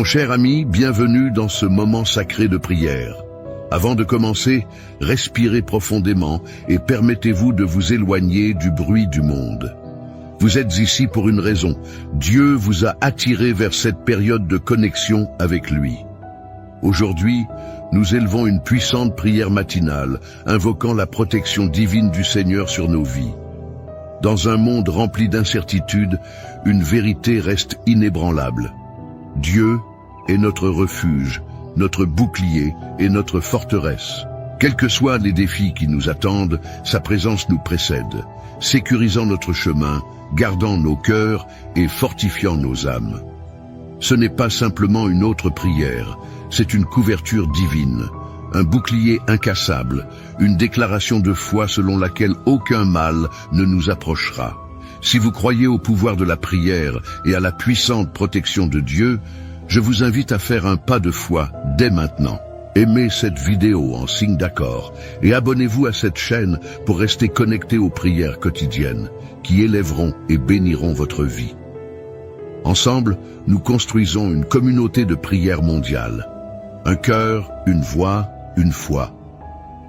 Mon cher ami, bienvenue dans ce moment sacré de prière. Avant de commencer, respirez profondément et permettez-vous de vous éloigner du bruit du monde. Vous êtes ici pour une raison. Dieu vous a attiré vers cette période de connexion avec lui. Aujourd'hui, nous élevons une puissante prière matinale, invoquant la protection divine du Seigneur sur nos vies. Dans un monde rempli d'incertitudes, une vérité reste inébranlable. Dieu est notre refuge, notre bouclier et notre forteresse. Quels que soient les défis qui nous attendent, sa présence nous précède, sécurisant notre chemin, gardant nos cœurs et fortifiant nos âmes. Ce n'est pas simplement une autre prière, c'est une couverture divine, un bouclier incassable, une déclaration de foi selon laquelle aucun mal ne nous approchera. Si vous croyez au pouvoir de la prière et à la puissante protection de Dieu, je vous invite à faire un pas de foi dès maintenant. Aimez cette vidéo en signe d'accord et abonnez-vous à cette chaîne pour rester connecté aux prières quotidiennes qui élèveront et béniront votre vie. Ensemble, nous construisons une communauté de prière mondiale. Un cœur, une voix, une foi.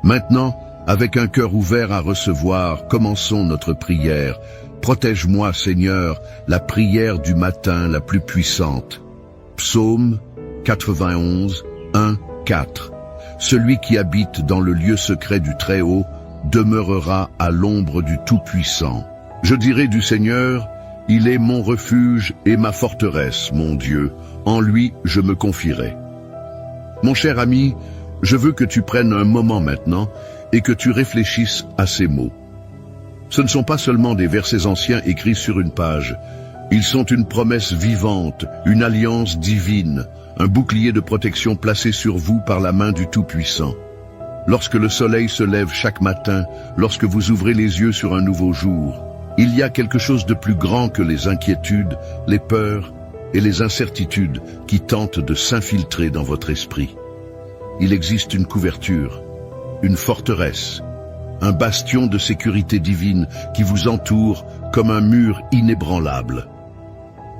Maintenant, avec un cœur ouvert à recevoir, commençons notre prière. Protège-moi, Seigneur, la prière du matin la plus puissante. Psaume 91, 1, 4. Celui qui habite dans le lieu secret du Très-Haut demeurera à l'ombre du Tout-Puissant. Je dirai du Seigneur, il est mon refuge et ma forteresse, mon Dieu. En lui, je me confierai. Mon cher ami, je veux que tu prennes un moment maintenant et que tu réfléchisses à ces mots. Ce ne sont pas seulement des versets anciens écrits sur une page. Ils sont une promesse vivante, une alliance divine, un bouclier de protection placé sur vous par la main du Tout-Puissant. Lorsque le soleil se lève chaque matin, lorsque vous ouvrez les yeux sur un nouveau jour, il y a quelque chose de plus grand que les inquiétudes, les peurs et les incertitudes qui tentent de s'infiltrer dans votre esprit. Il existe une couverture, une forteresse, un bastion de sécurité divine qui vous entoure comme un mur inébranlable.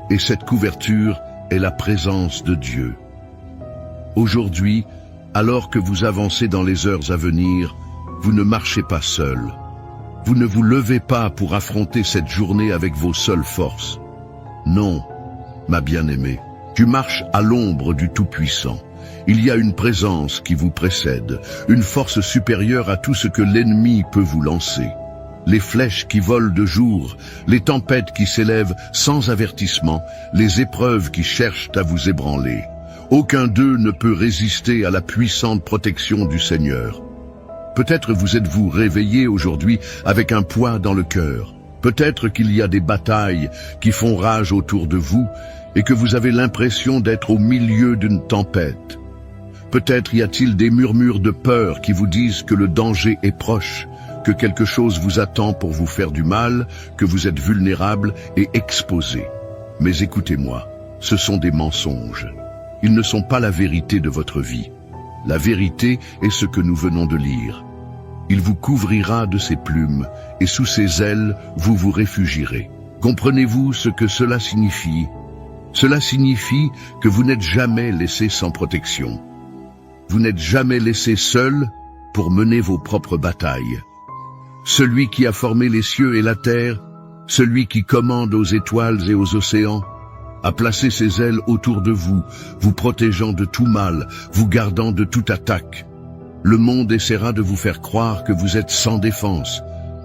Et cette couverture est la présence de Dieu. Aujourd'hui, alors que vous avancez dans les heures à venir, vous ne marchez pas seul. Vous ne vous levez pas pour affronter cette journée avec vos seules forces. Non, ma bien-aimée, tu marches à l'ombre du Tout-Puissant. Il y a une présence qui vous précède, une force supérieure à tout ce que l'ennemi peut vous lancer. Les flèches qui volent de jour, les tempêtes qui s'élèvent sans avertissement, les épreuves qui cherchent à vous ébranler. Aucun d'eux ne peut résister à la puissante protection du Seigneur. Peut-être vous êtes-vous réveillé aujourd'hui avec un poids dans le cœur. Peut-être qu'il y a des batailles qui font rage autour de vous et que vous avez l'impression d'être au milieu d'une tempête. Peut-être y a-t-il des murmures de peur qui vous disent que le danger est proche, que quelque chose vous attend pour vous faire du mal, que vous êtes vulnérable et exposé. Mais écoutez-moi, ce sont des mensonges. Ils ne sont pas la vérité de votre vie. La vérité est ce que nous venons de lire. Il vous couvrira de ses plumes, et sous ses ailes, vous vous réfugierez. Comprenez-vous ce que cela signifie? Cela signifie que vous n'êtes jamais laissé sans protection. Vous n'êtes jamais laissé seul pour mener vos propres batailles. Celui qui a formé les cieux et la terre, celui qui commande aux étoiles et aux océans, a placé ses ailes autour de vous, vous protégeant de tout mal, vous gardant de toute attaque. Le monde essaiera de vous faire croire que vous êtes sans défense.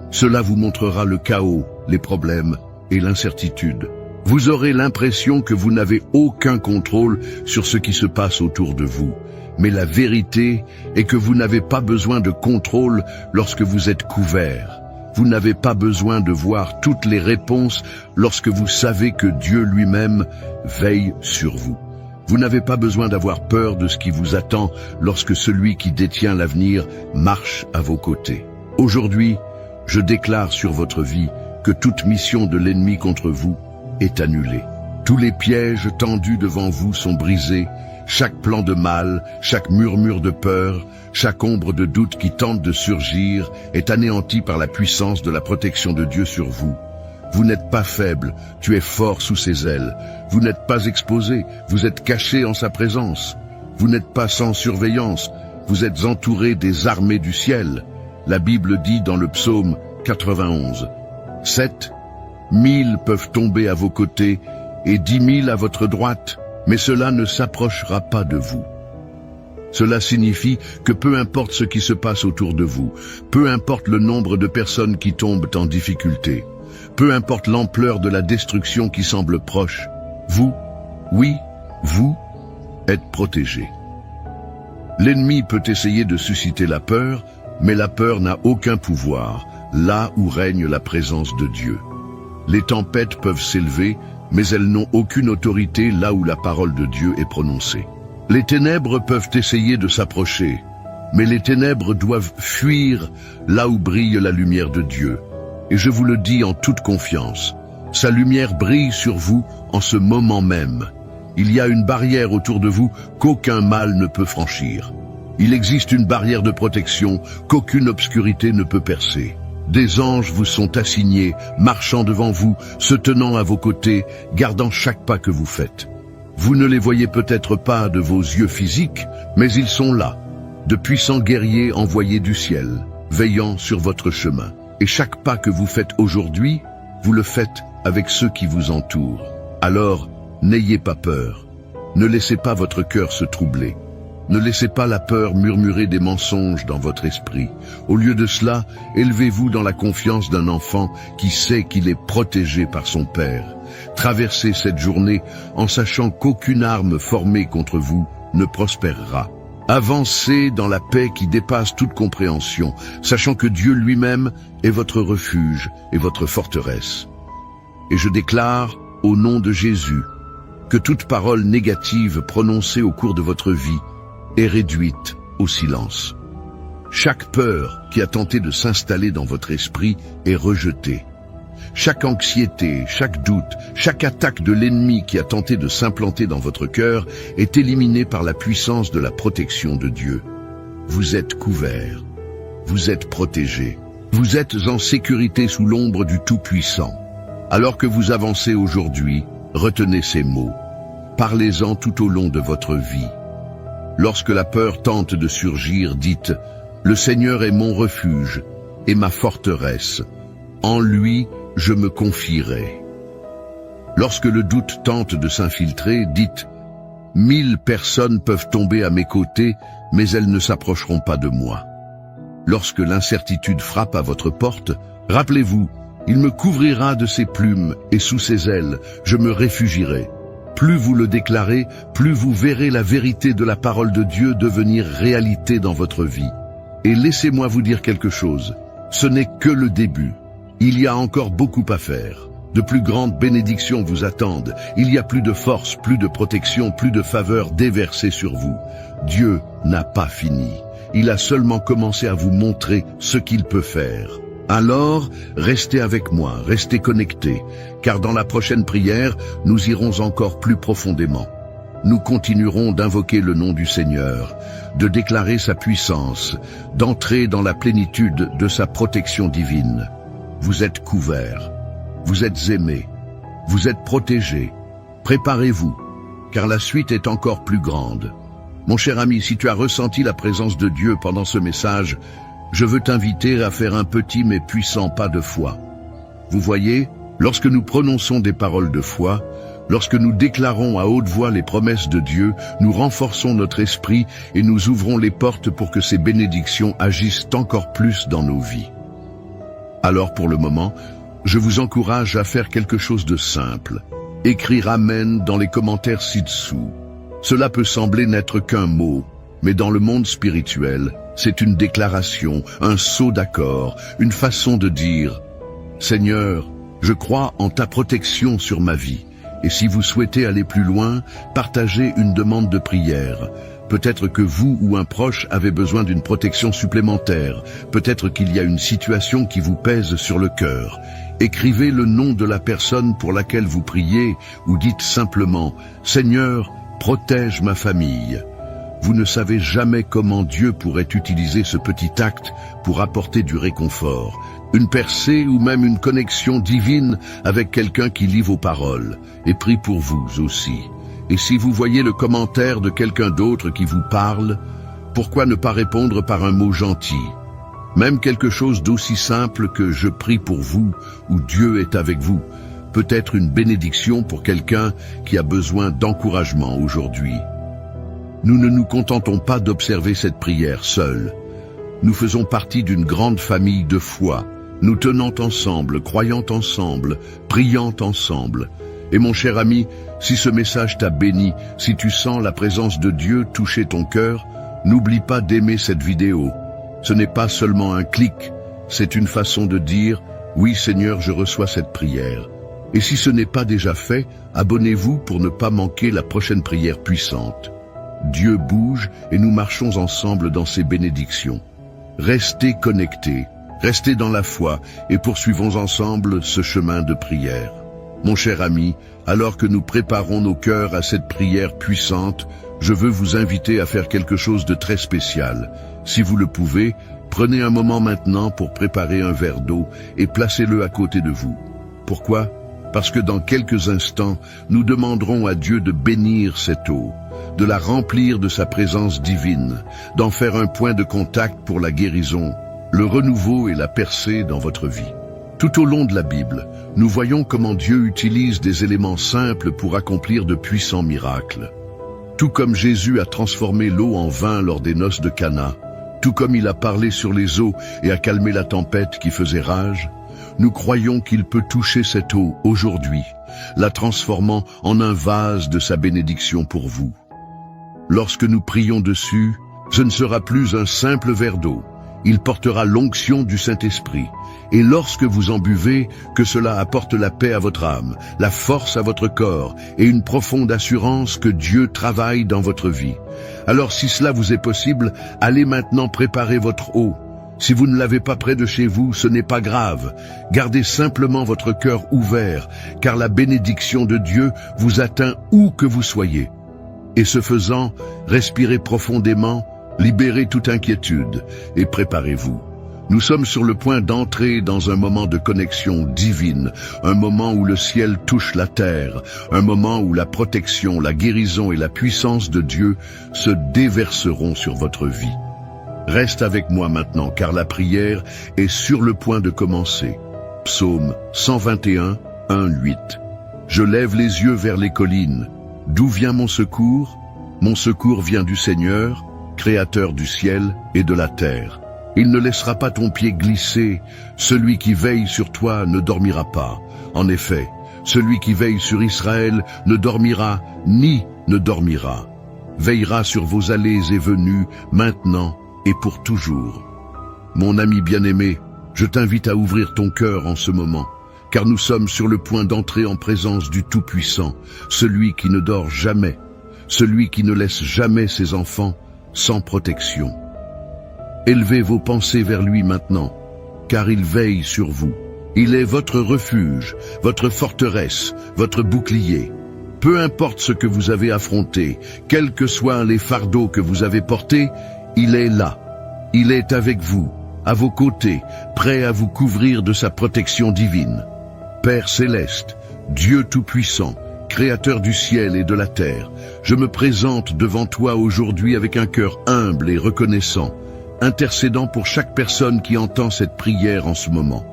Cela vous montrera le chaos, les problèmes et l'incertitude. Vous aurez l'impression que vous n'avez aucun contrôle sur ce qui se passe autour de vous. Mais la vérité est que vous n'avez pas besoin de contrôle lorsque vous êtes couvert. Vous n'avez pas besoin de voir toutes les réponses lorsque vous savez que Dieu lui-même veille sur vous. Vous n'avez pas besoin d'avoir peur de ce qui vous attend lorsque celui qui détient l'avenir marche à vos côtés. Aujourd'hui, je déclare sur votre vie que toute mission de l'ennemi contre vous est annulée. Tous les pièges tendus devant vous sont brisés. Chaque plan de mal, chaque murmure de peur, chaque ombre de doute qui tente de surgir est anéanti par la puissance de la protection de Dieu sur vous. Vous n'êtes pas faible, tu es fort sous ses ailes. Vous n'êtes pas exposé, vous êtes caché en sa présence. Vous n'êtes pas sans surveillance, vous êtes entouré des armées du ciel. La Bible dit dans le psaume 91, 7 000 peuvent tomber à vos côtés et 10 000 à votre droite, mais cela ne s'approchera pas de vous. Cela signifie que peu importe ce qui se passe autour de vous, peu importe le nombre de personnes qui tombent en difficulté, peu importe l'ampleur de la destruction qui semble proche, vous, oui, vous, êtes protégés. L'ennemi peut essayer de susciter la peur, mais la peur n'a aucun pouvoir, là où règne la présence de Dieu. Les tempêtes peuvent s'élever, mais elles n'ont aucune autorité là où la parole de Dieu est prononcée. Les ténèbres peuvent essayer de s'approcher, mais les ténèbres doivent fuir là où brille la lumière de Dieu. Et je vous le dis en toute confiance, sa lumière brille sur vous en ce moment même. Il y a une barrière autour de vous qu'aucun mal ne peut franchir. Il existe une barrière de protection qu'aucune obscurité ne peut percer. Des anges vous sont assignés, marchant devant vous, se tenant à vos côtés, gardant chaque pas que vous faites. Vous ne les voyez peut-être pas de vos yeux physiques, mais ils sont là, de puissants guerriers envoyés du ciel, veillant sur votre chemin. Et chaque pas que vous faites aujourd'hui, vous le faites avec ceux qui vous entourent. Alors, n'ayez pas peur. Ne laissez pas votre cœur se troubler. Ne laissez pas la peur murmurer des mensonges dans votre esprit. Au lieu de cela, élevez-vous dans la confiance d'un enfant qui sait qu'il est protégé par son Père. Traversez cette journée en sachant qu'aucune arme formée contre vous ne prospérera. Avancez dans la paix qui dépasse toute compréhension, sachant que Dieu lui-même est votre refuge et votre forteresse. Et je déclare, au nom de Jésus, que toute parole négative prononcée au cours de votre vie est réduite au silence. Chaque peur qui a tenté de s'installer dans votre esprit est rejetée. Chaque anxiété, chaque doute, chaque attaque de l'ennemi qui a tenté de s'implanter dans votre cœur est éliminée par la puissance de la protection de Dieu. Vous êtes couverts, vous êtes protégés, vous êtes en sécurité sous l'ombre du Tout-Puissant. Alors que vous avancez aujourd'hui, retenez ces mots. Parlez-en tout au long de votre vie. Lorsque la peur tente de surgir, dites « Le Seigneur est mon refuge et ma forteresse. En lui, je me confierai. » Lorsque le doute tente de s'infiltrer, dites « 1000 personnes peuvent tomber à mes côtés, mais elles ne s'approcheront pas de moi. » Lorsque l'incertitude frappe à votre porte, rappelez-vous, il me couvrira de ses plumes et sous ses ailes, je me réfugierai. Plus vous le déclarez, plus vous verrez la vérité de la parole de Dieu devenir réalité dans votre vie. Et laissez-moi vous dire quelque chose, ce n'est que le début. Il y a encore beaucoup à faire. De plus grandes bénédictions vous attendent. Il y a plus de force, plus de protection, plus de faveur déversée sur vous. Dieu n'a pas fini. Il a seulement commencé à vous montrer ce qu'il peut faire. Alors, restez avec moi, restez connectés, car dans la prochaine prière, nous irons encore plus profondément. Nous continuerons d'invoquer le nom du Seigneur, de déclarer sa puissance, d'entrer dans la plénitude de sa protection divine. Vous êtes couverts, vous êtes aimés, vous êtes protégés. Préparez-vous, car la suite est encore plus grande. Mon cher ami, si tu as ressenti la présence de Dieu pendant ce message, je veux t'inviter à faire un petit mais puissant pas de foi. Vous voyez, lorsque nous prononçons des paroles de foi, lorsque nous déclarons à haute voix les promesses de Dieu, nous renforçons notre esprit et nous ouvrons les portes pour que ces bénédictions agissent encore plus dans nos vies. Alors pour le moment, je vous encourage à faire quelque chose de simple. Écrire Amen dans les commentaires ci-dessous. Cela peut sembler n'être qu'un mot, mais dans le monde spirituel, c'est une déclaration, un saut d'accord, une façon de dire « Seigneur, je crois en ta protection sur ma vie. » Et si vous souhaitez aller plus loin, partagez une demande de prière. Peut-être que vous ou un proche avez besoin d'une protection supplémentaire. Peut-être qu'il y a une situation qui vous pèse sur le cœur. Écrivez le nom de la personne pour laquelle vous priez ou dites simplement « Seigneur, protège ma famille. » Vous ne savez jamais comment Dieu pourrait utiliser ce petit acte pour apporter du réconfort, une percée ou même une connexion divine avec quelqu'un qui lit vos paroles et prie pour vous aussi. Et si vous voyez le commentaire de quelqu'un d'autre qui vous parle, pourquoi ne pas répondre par un mot gentil? Même quelque chose d'aussi simple que « je prie pour vous » ou « Dieu est avec vous » peut être une bénédiction pour quelqu'un qui a besoin d'encouragement aujourd'hui. Nous ne nous contentons pas d'observer cette prière seule. Nous faisons partie d'une grande famille de foi, nous tenant ensemble, croyant ensemble, priant ensemble. Et mon cher ami, si ce message t'a béni, si tu sens la présence de Dieu toucher ton cœur, n'oublie pas d'aimer cette vidéo. Ce n'est pas seulement un clic, c'est une façon de dire « Oui Seigneur, je reçois cette prière ». Et si ce n'est pas déjà fait, abonnez-vous pour ne pas manquer la prochaine prière puissante. Dieu bouge et nous marchons ensemble dans ses bénédictions. Restez connectés, restez dans la foi et poursuivons ensemble ce chemin de prière. Mon cher ami, alors que nous préparons nos cœurs à cette prière puissante, je veux vous inviter à faire quelque chose de très spécial. Si vous le pouvez, prenez un moment maintenant pour préparer un verre d'eau et placez-le à côté de vous. Pourquoi ? Parce que dans quelques instants, nous demanderons à Dieu de bénir cette eau, de la remplir de sa présence divine, d'en faire un point de contact pour la guérison, le renouveau et la percée dans votre vie. Tout au long de la Bible, nous voyons comment Dieu utilise des éléments simples pour accomplir de puissants miracles. Tout comme Jésus a transformé l'eau en vin lors des noces de Cana, tout comme il a parlé sur les eaux et a calmé la tempête qui faisait rage, nous croyons qu'il peut toucher cette eau aujourd'hui, la transformant en un vase de sa bénédiction pour vous. Lorsque nous prions dessus, ce ne sera plus un simple verre d'eau, il portera l'onction du Saint-Esprit. Et lorsque vous en buvez, que cela apporte la paix à votre âme, la force à votre corps et une profonde assurance que Dieu travaille dans votre vie. Alors si cela vous est possible, allez maintenant préparer votre eau. Si vous ne l'avez pas près de chez vous, ce n'est pas grave. Gardez simplement votre cœur ouvert, car la bénédiction de Dieu vous atteint où que vous soyez. Et ce faisant, respirez profondément, libérez toute inquiétude et préparez-vous. Nous sommes sur le point d'entrer dans un moment de connexion divine, un moment où le ciel touche la terre, un moment où la protection, la guérison et la puissance de Dieu se déverseront sur votre vie. Reste avec moi maintenant, car la prière est sur le point de commencer. Psaume 121, 1-8. Je lève les yeux vers les collines. D'où vient mon secours? Mon secours vient du Seigneur, Créateur du ciel et de la terre. Il ne laissera pas ton pied glisser. Celui qui veille sur toi ne dormira pas. En effet, celui qui veille sur Israël ne dormira ni ne dormira. Veillera sur vos allées et venues, maintenant et pour toujours. Mon ami bien-aimé, je t'invite à ouvrir ton cœur en ce moment, car nous sommes sur le point d'entrer en présence du Tout-Puissant, celui qui ne dort jamais, celui qui ne laisse jamais ses enfants sans protection. Élevez vos pensées vers lui maintenant, car il veille sur vous. Il est votre refuge, votre forteresse, votre bouclier. Peu importe ce que vous avez affronté, quels que soient les fardeaux que vous avez portés, il est là. Il est avec vous, à vos côtés, prêt à vous couvrir de sa protection divine. Père céleste, Dieu tout-puissant, Créateur du ciel et de la terre, je me présente devant toi aujourd'hui avec un cœur humble et reconnaissant, intercédant pour chaque personne qui entend cette prière en ce moment.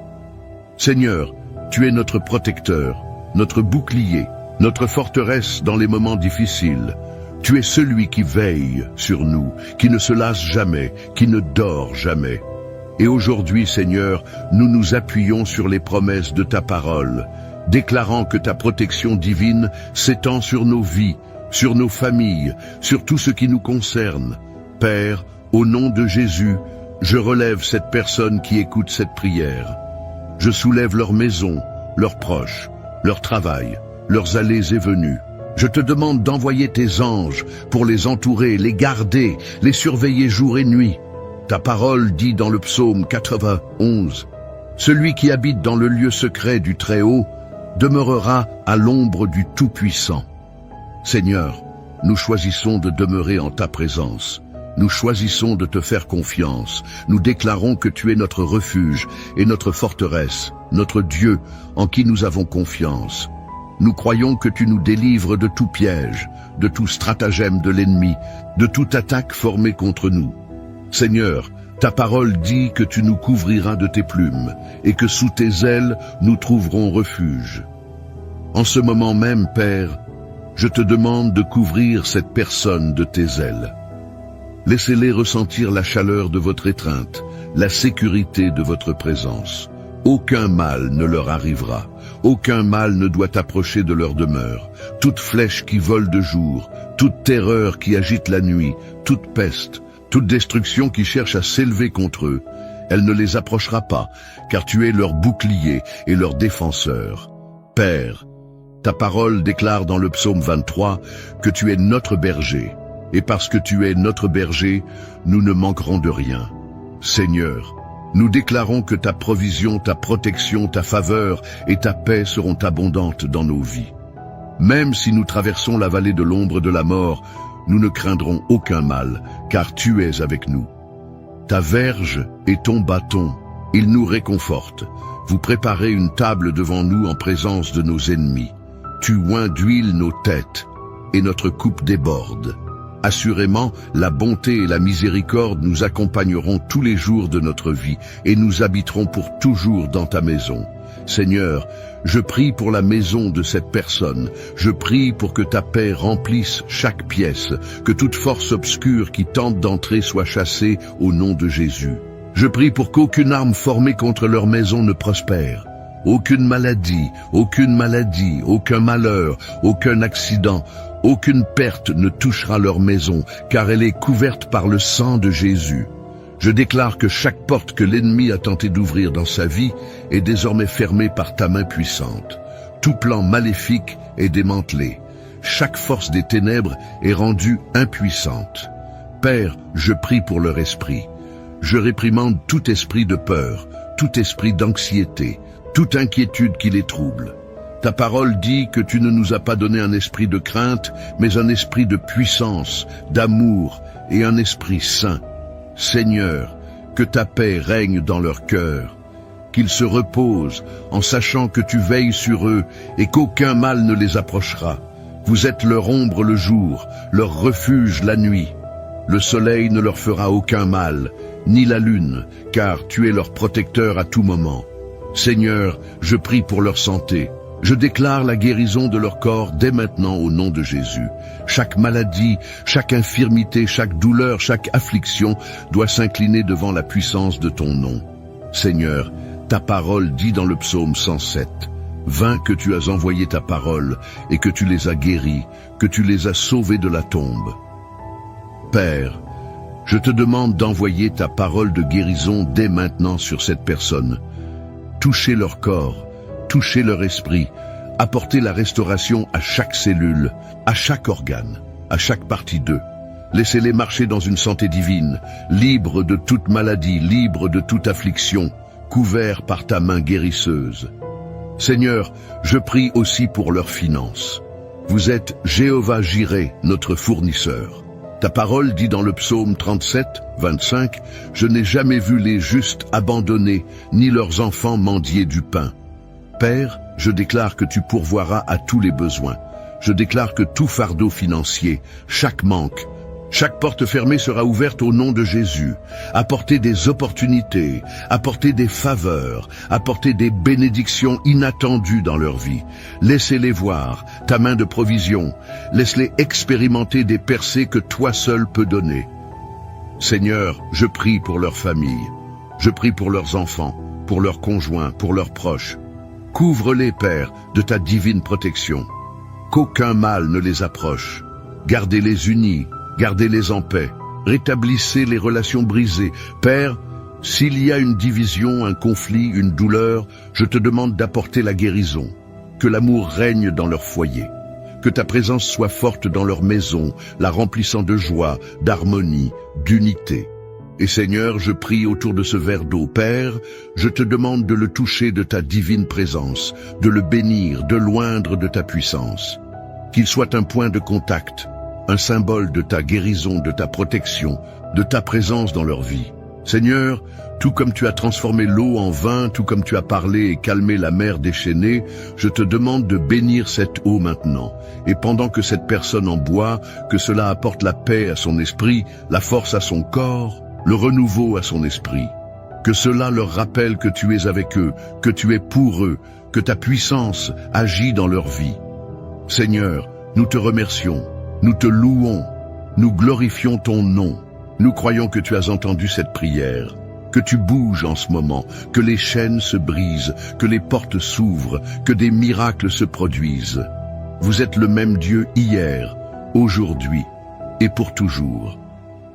Seigneur, tu es notre protecteur, notre bouclier, notre forteresse dans les moments difficiles. Tu es celui qui veille sur nous, qui ne se lasse jamais, qui ne dort jamais. Et aujourd'hui, Seigneur, nous nous appuyons sur les promesses de ta parole, déclarant que ta protection divine s'étend sur nos vies, sur nos familles, sur tout ce qui nous concerne. Père, au nom de Jésus, je relève cette personne qui écoute cette prière. Je soulève leur maison, leurs proches, leur travail, leurs allées et venues. Je te demande d'envoyer tes anges pour les entourer, les garder, les surveiller jour et nuit. Ta parole dit dans le psaume 91, « Celui qui habite dans le lieu secret du Très-Haut demeurera à l'ombre du Tout-Puissant. » Seigneur, nous choisissons de demeurer en ta présence. Nous choisissons de te faire confiance. Nous déclarons que tu es notre refuge et notre forteresse, notre Dieu en qui nous avons confiance. Nous croyons que tu nous délivres de tout piège, de tout stratagème de l'ennemi, de toute attaque formée contre nous. Seigneur, ta parole dit que tu nous couvriras de tes plumes et que sous tes ailes nous trouverons refuge. En ce moment même, Père, je te demande de couvrir cette personne de tes ailes. Laissez-les ressentir la chaleur de votre étreinte, la sécurité de votre présence. Aucun mal ne leur arrivera. Aucun mal ne doit approcher de leur demeure. Toute flèche qui vole de jour, toute terreur qui agite la nuit, toute peste, toute destruction qui cherche à s'élever contre eux, elle ne les approchera pas, car tu es leur bouclier et leur défenseur. Père, ta parole déclare dans le psaume 23 que tu es notre berger, et parce que tu es notre berger, nous ne manquerons de rien. Seigneur, nous déclarons que ta provision, ta protection, ta faveur et ta paix seront abondantes dans nos vies. Même si nous traversons la vallée de l'ombre de la mort, nous ne craindrons aucun mal, car tu es avec nous. Ta verge et ton bâton, ils nous réconfortent. Vous préparez une table devant nous en présence de nos ennemis. Tu oins d'huile nos têtes, et notre coupe déborde. Assurément, la bonté et la miséricorde nous accompagneront tous les jours de notre vie, et nous habiterons pour toujours dans ta maison. Seigneur, je prie pour la maison de cette personne. Je prie pour que ta paix remplisse chaque pièce, que toute force obscure qui tente d'entrer soit chassée au nom de Jésus. Je prie pour qu'aucune arme formée contre leur maison ne prospère. Aucune maladie, aucun malheur, aucun accident, aucune perte ne touchera leur maison, car elle est couverte par le sang de Jésus. Je déclare que chaque porte que l'ennemi a tenté d'ouvrir dans sa vie est désormais fermée par ta main puissante. Tout plan maléfique est démantelé. Chaque force des ténèbres est rendue impuissante. Père, je prie pour leur esprit. Je réprimande tout esprit de peur, tout esprit d'anxiété, toute inquiétude qui les trouble. Ta parole dit que tu ne nous as pas donné un esprit de crainte, mais un esprit de puissance, d'amour et un esprit saint. Seigneur, que ta paix règne dans leur cœur, qu'ils se reposent en sachant que tu veilles sur eux et qu'aucun mal ne les approchera. Vous êtes leur ombre le jour, leur refuge la nuit. Le soleil ne leur fera aucun mal, ni la lune, car tu es leur protecteur à tout moment. Seigneur, je prie pour leur santé. Je déclare la guérison de leur corps dès maintenant au nom de Jésus. Chaque maladie, chaque infirmité, chaque douleur, chaque affliction doit s'incliner devant la puissance de ton nom. Seigneur, ta parole dit dans le psaume 107, « Vain que tu as envoyé ta parole et que tu les as guéris, que tu les as sauvés de la tombe. » Père, je te demande d'envoyer ta parole de guérison dès maintenant sur cette personne. Touchez leur corps, touchez leur esprit, apportez la restauration à chaque cellule, à chaque organe, à chaque partie d'eux. Laissez-les marcher dans une santé divine, libres de toute maladie, libres de toute affliction, couverts par ta main guérisseuse. Seigneur, je prie aussi pour leurs finances. Vous êtes Jéhovah Jireh, notre fournisseur. Ta parole dit dans le psaume 37, 25, « Je n'ai jamais vu les justes abandonnés, ni leurs enfants mendier du pain. » Père, je déclare que tu pourvoiras à tous les besoins. Je déclare que tout fardeau financier, chaque manque, chaque porte fermée sera ouverte au nom de Jésus. Apportez des opportunités, apportez des faveurs, apportez des bénédictions inattendues dans leur vie. Laissez-les voir ta main de provision. Laisse-les expérimenter des percées que toi seul peux donner. Seigneur, je prie pour leurs familles. Je prie pour leurs enfants, pour leurs conjoints, pour leurs proches. Couvre-les, Père, de ta divine protection. Qu'aucun mal ne les approche. Gardez-les unis. Gardez-les en paix, rétablissez les relations brisées. Père, s'il y a une division, un conflit, une douleur, je te demande d'apporter la guérison, que l'amour règne dans leur foyer, que ta présence soit forte dans leur maison, la remplissant de joie, d'harmonie, d'unité. Et Seigneur, je prie autour de ce verre d'eau. Père, je te demande de le toucher de ta divine présence, de le bénir, de l'oindre de ta puissance. Qu'il soit un point de contact, un symbole de ta guérison, de ta protection, de ta présence dans leur vie. Seigneur, tout comme tu as transformé l'eau en vin, tout comme tu as parlé et calmé la mer déchaînée, je te demande de bénir cette eau maintenant. Et pendant que cette personne en boit, que cela apporte la paix à son esprit, la force à son corps, le renouveau à son esprit. Que cela leur rappelle que tu es avec eux, que tu es pour eux, que ta puissance agit dans leur vie. Seigneur, nous te remercions, nous te louons, nous glorifions ton nom. Nous croyons que tu as entendu cette prière, que tu bouges en ce moment, que les chaînes se brisent, que les portes s'ouvrent, que des miracles se produisent. Vous êtes le même Dieu hier, aujourd'hui et pour toujours.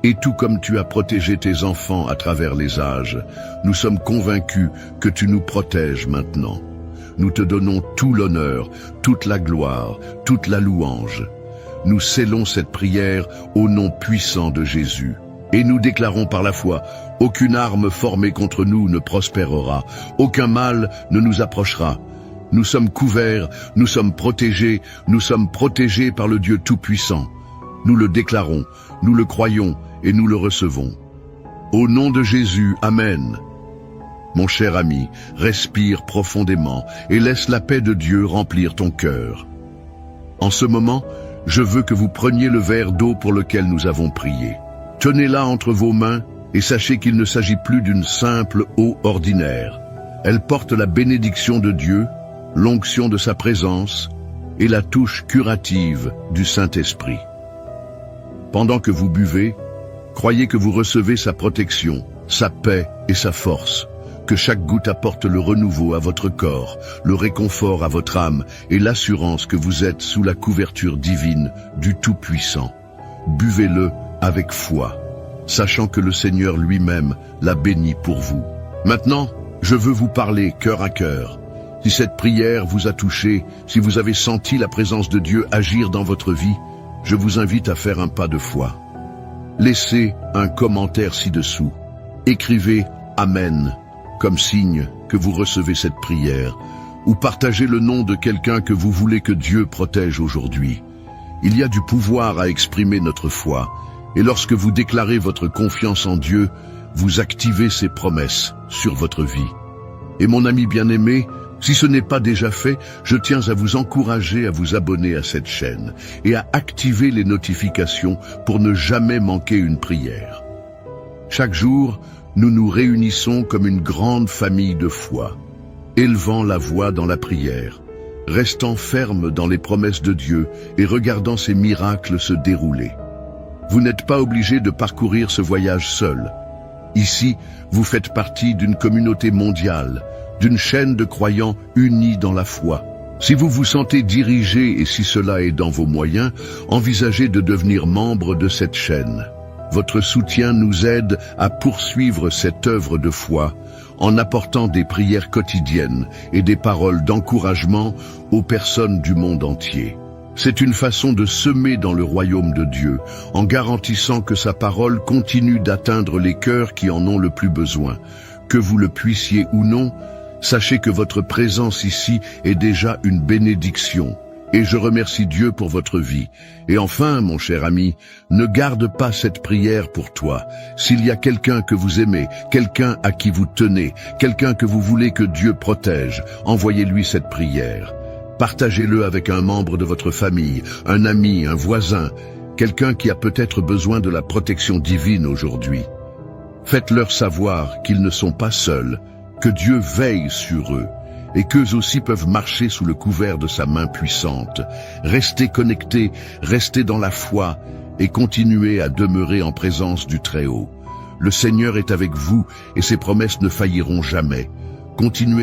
Et tout comme tu as protégé tes enfants à travers les âges, nous sommes convaincus que tu nous protèges maintenant. Nous te donnons tout l'honneur, toute la gloire, toute la louange. Nous scellons cette prière au nom puissant de Jésus. Et nous déclarons par la foi, aucune arme formée contre nous ne prospérera, aucun mal ne nous approchera. Nous sommes couverts, nous sommes protégés par le Dieu Tout-Puissant. Nous le déclarons, nous le croyons et nous le recevons. Au nom de Jésus, Amen. Mon cher ami, respire profondément et laisse la paix de Dieu remplir ton cœur. En ce moment, je veux que vous preniez le verre d'eau pour lequel nous avons prié. Tenez-la entre vos mains et sachez qu'il ne s'agit plus d'une simple eau ordinaire. Elle porte la bénédiction de Dieu, l'onction de sa présence et la touche curative du Saint-Esprit. Pendant que vous buvez, croyez que vous recevez sa protection, sa paix et sa force, que chaque goutte apporte le renouveau à votre corps, le réconfort à votre âme et l'assurance que vous êtes sous la couverture divine du Tout-Puissant. Buvez-le avec foi, sachant que le Seigneur lui-même l'a béni pour vous. Maintenant, je veux vous parler cœur à cœur. Si cette prière vous a touché, si vous avez senti la présence de Dieu agir dans votre vie, je vous invite à faire un pas de foi. Laissez un commentaire ci-dessous. Écrivez « Amen » comme signe que vous recevez cette prière, ou partagez le nom de quelqu'un que vous voulez que Dieu protège aujourd'hui. Il y a du pouvoir à exprimer notre foi, et lorsque vous déclarez votre confiance en Dieu, vous activez ses promesses sur votre vie. Et mon ami bien-aimé, si ce n'est pas déjà fait, je tiens à vous encourager à vous abonner à cette chaîne et à activer les notifications pour ne jamais manquer une prière. Chaque jour, nous nous réunissons comme une grande famille de foi, élevant la voix dans la prière, restant fermes dans les promesses de Dieu et regardant ses miracles se dérouler. Vous n'êtes pas obligé de parcourir ce voyage seul. Ici, vous faites partie d'une communauté mondiale, d'une chaîne de croyants unis dans la foi. Si vous vous sentez dirigé et si cela est dans vos moyens, envisagez de devenir membre de cette chaîne. Votre soutien nous aide à poursuivre cette œuvre de foi en apportant des prières quotidiennes et des paroles d'encouragement aux personnes du monde entier. C'est une façon de semer dans le royaume de Dieu, en garantissant que sa parole continue d'atteindre les cœurs qui en ont le plus besoin. Que vous le puissiez ou non, sachez que votre présence ici est déjà une bénédiction. Et je remercie Dieu pour votre vie. Et enfin, mon cher ami, ne garde pas cette prière pour toi. S'il y a quelqu'un que vous aimez, quelqu'un à qui vous tenez, quelqu'un que vous voulez que Dieu protège, envoyez-lui cette prière. Partagez-le avec un membre de votre famille, un ami, un voisin, quelqu'un qui a peut-être besoin de la protection divine aujourd'hui. Faites-leur savoir qu'ils ne sont pas seuls, que Dieu veille sur eux, et qu'eux aussi peuvent marcher sous le couvert de sa main puissante. Restez connectés, restez dans la foi, et continuez à demeurer en présence du Très-Haut. Le Seigneur est avec vous, et ses promesses ne failliront jamais. Continuez